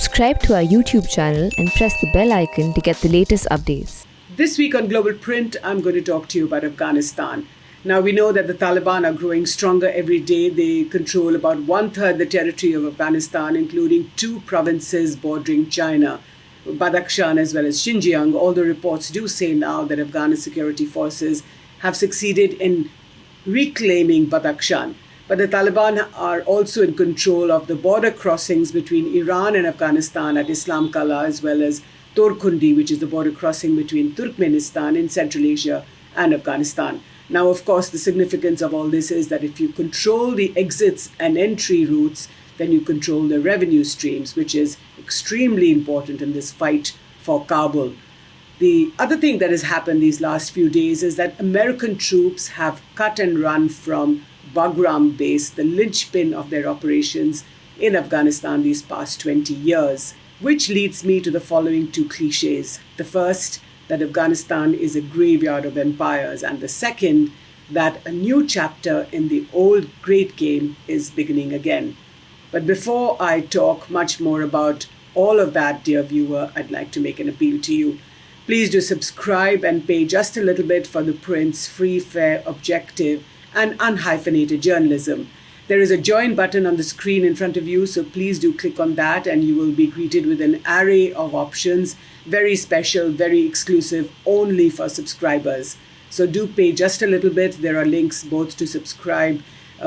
Subscribe to our YouTube channel and press the bell icon to get the latest updates. This week on Global Print, I'm going to talk to you about Afghanistan. Now, we know that the Taliban are growing stronger every day. They control about one-third the territory of Afghanistan, including two provinces bordering China, Badakhshan as well as Xinjiang. Although reports do say now that Afghan security forces have succeeded in reclaiming Badakhshan. But the Taliban are also in control of the border crossings between Iran and Afghanistan at Islam Kala, as well as Torkundi, which is the border crossing between Turkmenistan in Central Asia and Afghanistan. Now, of course, the significance of all this is that if you control the exits and entry routes, then you control the revenue streams, which is extremely important in this fight for Kabul. The other thing that has happened these last few days is that American troops have cut and run from Bagram base, the linchpin of their operations in Afghanistan these past 20 years, which leads me to the following two cliches. The first, that Afghanistan is a graveyard of empires, and the second, that a new chapter in the old great game is beginning again. But before I talk much more about all of that, dear viewer, I'd like to make an appeal to you. Please do subscribe and pay just a little bit for ThePrint's free, fair, objective, and unhyphenated journalism. There is a join button on the screen in front of you, so please do click on that and you will be greeted with an array of options, very special, very exclusive, only for subscribers. So do pay just a little bit. There are links both to subscribe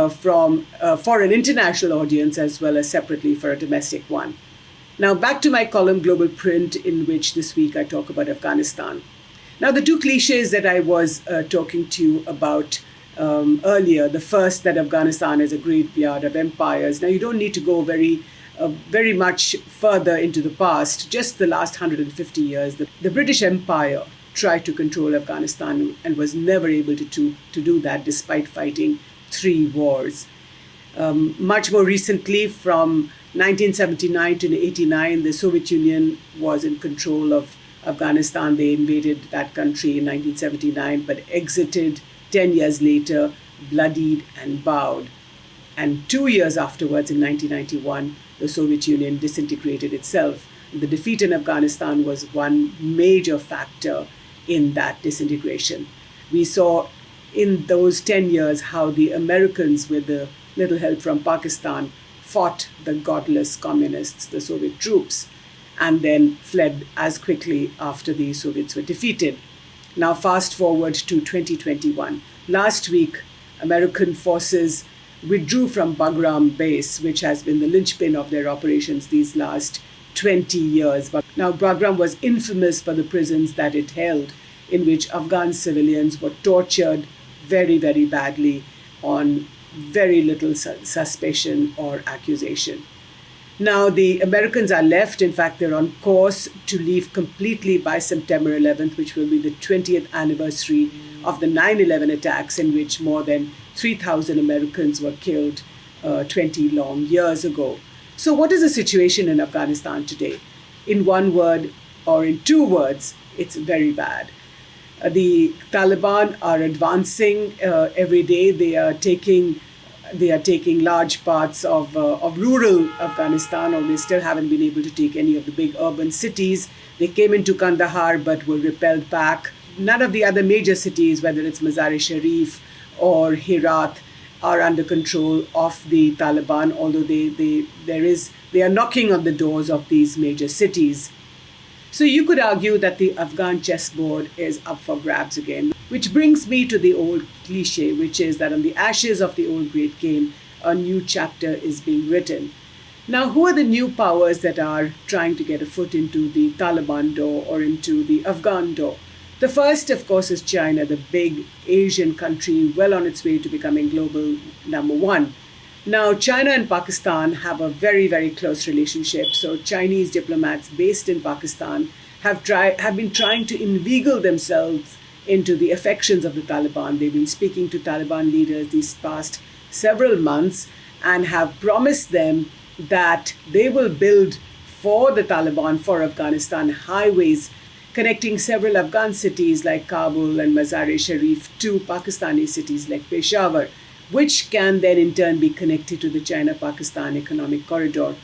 for an international audience as well as separately for a domestic one. Now back to my column Global Print, in which this week I talk about Afghanistan. Now the two cliches that I was talking to you about earlier, the first, that Afghanistan is a graveyard of empires. Now you don't need to go very much further into the past, just the last 150 years. The British Empire tried to control Afghanistan and was never able to do that despite fighting 3 wars. Much more recently, from 1979 to 1989, the Soviet Union was in control of Afghanistan. They invaded that country in 1979, but exited 10 years later, bloodied and bowed. And 2 years afterwards, in 1991, the Soviet Union disintegrated itself. The defeat in Afghanistan was one major factor in that disintegration. We saw in those 10 years how the Americans, with a little help from Pakistan, fought the godless communists, the Soviet troops, and then fled as quickly after the Soviets were defeated. Now fast forward to 2021. Last week, American forces withdrew from Bagram base, which has been the linchpin of their operations these last 20 years. But now Bagram was infamous for the prisons that it held, in which Afghan civilians were tortured very, very badly on very little suspicion or accusation. Now the Americans are left. In fact, they're on course to leave completely by September 11th, which will be the 20th anniversary of the 9/11 attacks, in which more than 3,000 Americans were killed 20 long years ago. So what is the situation in Afghanistan today? In one word, or in 2 words, it's very bad. The Taliban are advancing every day. They are taking large parts of rural Afghanistan, or they still haven't been able to take any of the big urban cities. They came into Kandahar but were repelled back. None of the other major cities, whether it's Mazar-e-Sharif or Herat, are under control of the Taliban, although they are knocking on the doors of these major cities. So you could argue that the Afghan chessboard is up for grabs again, which brings me to the old cliche, which is that on the ashes of the old great game, a new chapter is being written. Now, who are the new powers that are trying to get a foot into the Taliban door or into the Afghan door? The first, of course, is China, the big Asian country well on its way to becoming global number 1. Now, China and Pakistan have a very, very close relationship. So Chinese diplomats based in Pakistan have been trying to inveigle themselves into the affections of the Taliban. They've been speaking to Taliban leaders these past several months and have promised them that they will build for the Taliban, for Afghanistan, highways connecting several Afghan cities like Kabul and Mazar-e-Sharif to Pakistani cities like Peshawar, which can then in turn be connected to the China-Pakistan economic corridor.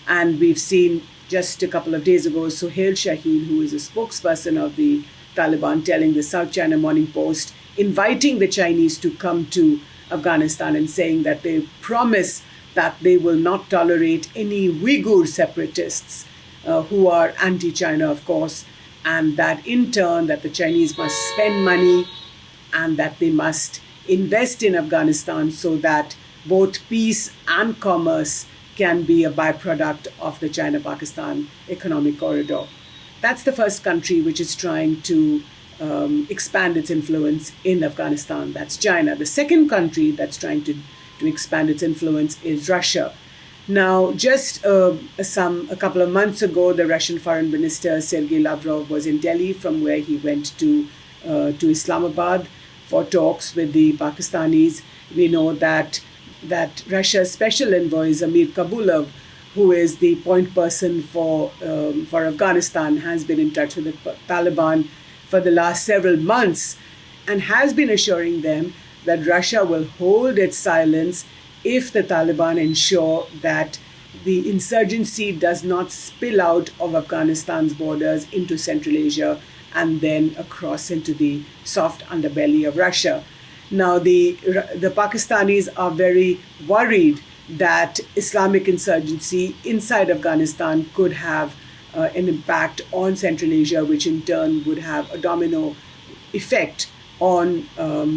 And we've seen just a couple of days ago, Sohail Shaheen, who is a spokesperson of the Taliban, telling the South China Morning Post, inviting the Chinese to come to Afghanistan and saying that they promise that they will not tolerate any Uyghur separatists who are anti-China, of course, and that in turn that the Chinese must spend money and that they must invest in Afghanistan so that both peace and commerce can be a byproduct of the China-Pakistan economic corridor. That's the first country which is trying to expand its influence in Afghanistan. That's China. The second country that's trying to expand its influence is Russia. Now, just a couple of months ago, the Russian Foreign Minister Sergei Lavrov was in Delhi, from where he went to Islamabad for talks with the Pakistanis. We know that Russia's special envoy Zamir Kabulov, who is the point person for Afghanistan, has been in touch with the Taliban for the last several months and has been assuring them that Russia will hold its silence if the Taliban ensure that the insurgency does not spill out of Afghanistan's borders into Central Asia and then across into the soft underbelly of Russia. Now, the Pakistanis are very worried that Islamic insurgency inside Afghanistan could have an impact on Central Asia, which in turn would have a domino effect on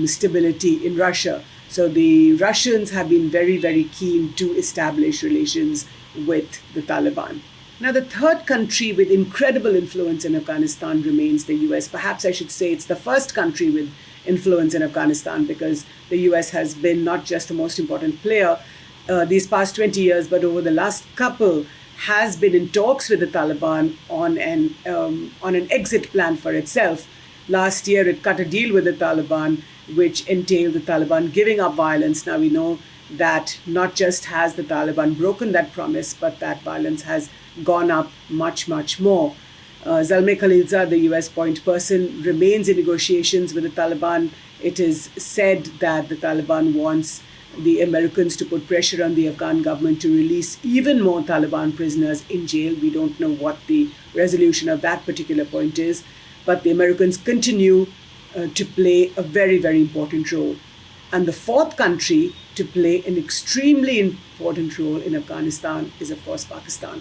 stability in Russia. So the Russians have been very, very keen to establish relations with the Taliban. Now, the third country with incredible influence in Afghanistan remains the US. Perhaps I should say it's the first country with influence in Afghanistan, because the US has been not just the most important player these past 20 years, but over the last couple has been in talks with the Taliban on an exit plan for itself. Last year, it cut a deal with the Taliban, which entailed the Taliban giving up violence. Now, we know that not just has the Taliban broken that promise, but that violence has gone up much, much more. Zalmay Khalilzad, the US point person, remains in negotiations with the Taliban. It is said that the Taliban wants the Americans to put pressure on the Afghan government to release even more Taliban prisoners in jail. We don't know what the resolution of that particular point is, but the Americans continue to play a very, very important role. And the fourth country to play an extremely important role in Afghanistan is, of course, Pakistan.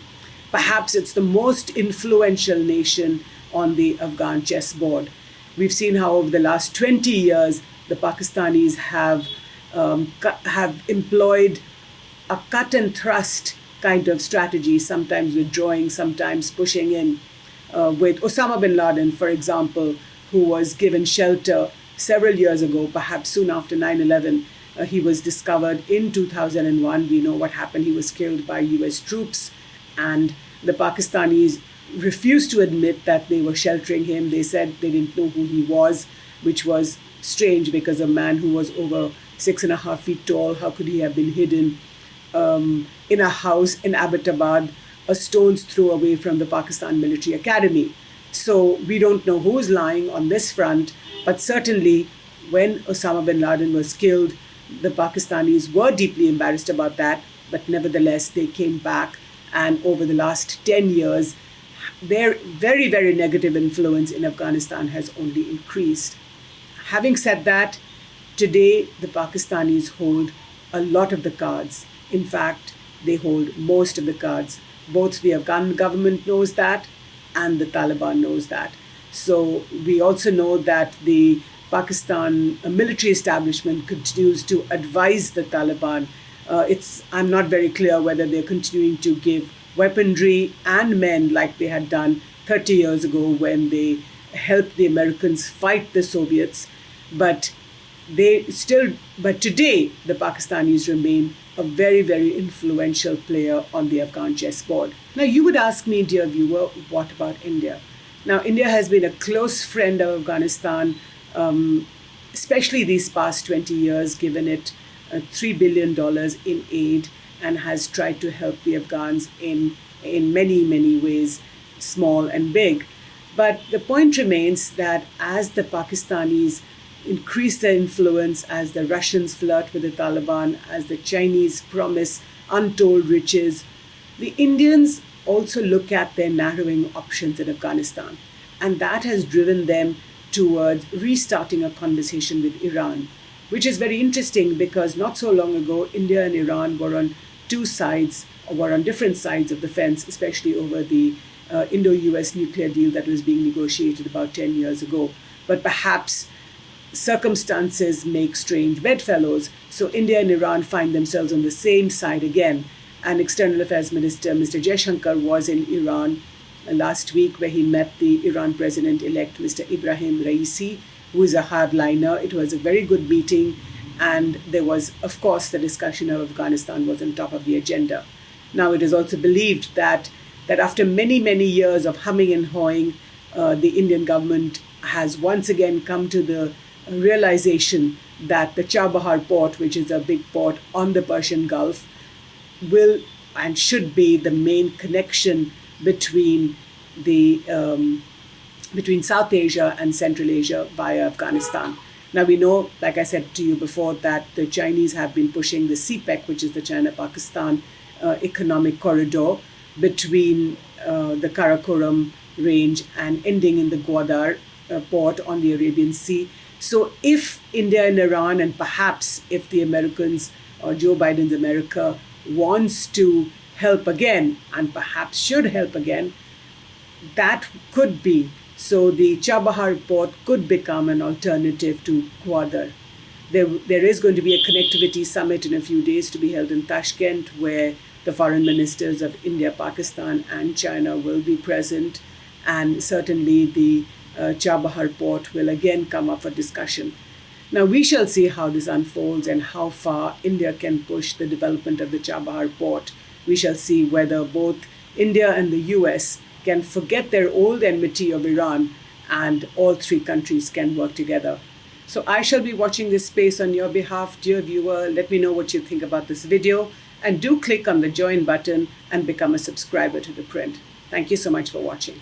Perhaps it's the most influential nation on the Afghan chessboard. We've seen how over the last 20 years, the Pakistanis have employed a cut and thrust kind of strategy, sometimes withdrawing, sometimes pushing in. With Osama bin Laden, for example, who was given shelter several years ago, perhaps soon after 9/11, he was discovered in 2001. We know what happened. He was killed by US troops, and the Pakistanis refused to admit that they were sheltering him. They said they didn't know who he was, which was strange because a man who was over 6.5 feet tall, how could he have been hidden in a house in Abbottabad, a stone's throw away from the Pakistan Military Academy? So we don't know who's lying on this front, but certainly when Osama bin Laden was killed, the Pakistanis were deeply embarrassed about that, but nevertheless they came back, and over the last 10 years, their very, very negative influence in Afghanistan has only increased. Having said that, today the Pakistanis hold a lot of the cards. In fact, they hold most of the cards. Both the Afghan government knows that and the Taliban knows that. So we also know that the Pakistan military establishment continues to advise the Taliban. I'm not very clear whether they're continuing to give weaponry and men like they had done 30 years ago when they helped the Americans fight the Soviets. But today, the Pakistanis remain a very, very influential player on the Afghan chessboard. Now, you would ask me, dear viewer, what about India? Now, India has been a close friend of Afghanistan, especially these past 20 years, given it $3 billion in aid, and has tried to help the Afghans in many, many ways, small and big. But the point remains that as the Pakistanis increase their influence, as the Russians flirt with the Taliban, as the Chinese promise untold riches, the Indians also look at their narrowing options in Afghanistan. And that has driven them towards restarting a conversation with Iran, which is very interesting because not so long ago, India and Iran were on different sides of the fence, especially over the Indo-US nuclear deal that was being negotiated about 10 years ago. But perhaps circumstances make strange bedfellows, so India and Iran find themselves on the same side again. And External Affairs Minister Mr. Jaishankar was in Iran last week, where he met the Iran President-elect Mr. Ibrahim Raisi, who is a hardliner. It was a very good meeting, and there was, of course, the discussion of Afghanistan was on top of the agenda. Now, it is also believed that after many, many years of humming and hawing, the Indian government has once again come to the realization that the Chabahar port, which is a big port on the Persian Gulf, will and should be the main connection between South Asia and Central Asia via Afghanistan. Now we know, like I said to you before, that the Chinese have been pushing the CPEC, which is the China-Pakistan economic corridor, between the Karakoram range and ending in the Gwadar port on the Arabian Sea. So if India and Iran, and perhaps if the Americans or Joe Biden's America wants to help again, and perhaps should help again, that could be. So the Chabahar port could become an alternative to Gwadar. There is going to be a connectivity summit in a few days to be held in Tashkent, where the foreign ministers of India, Pakistan, and China will be present. And certainly the Chabahar port will again come up for discussion. Now, we shall see how this unfolds and how far India can push the development of the Chabahar port. We shall see whether both India and the US can forget their old enmity of Iran, and all three countries can work together. So I shall be watching this space on your behalf, dear viewer. Let me know what you think about this video, and do click on the join button and become a subscriber to ThePrint. Thank you so much for watching.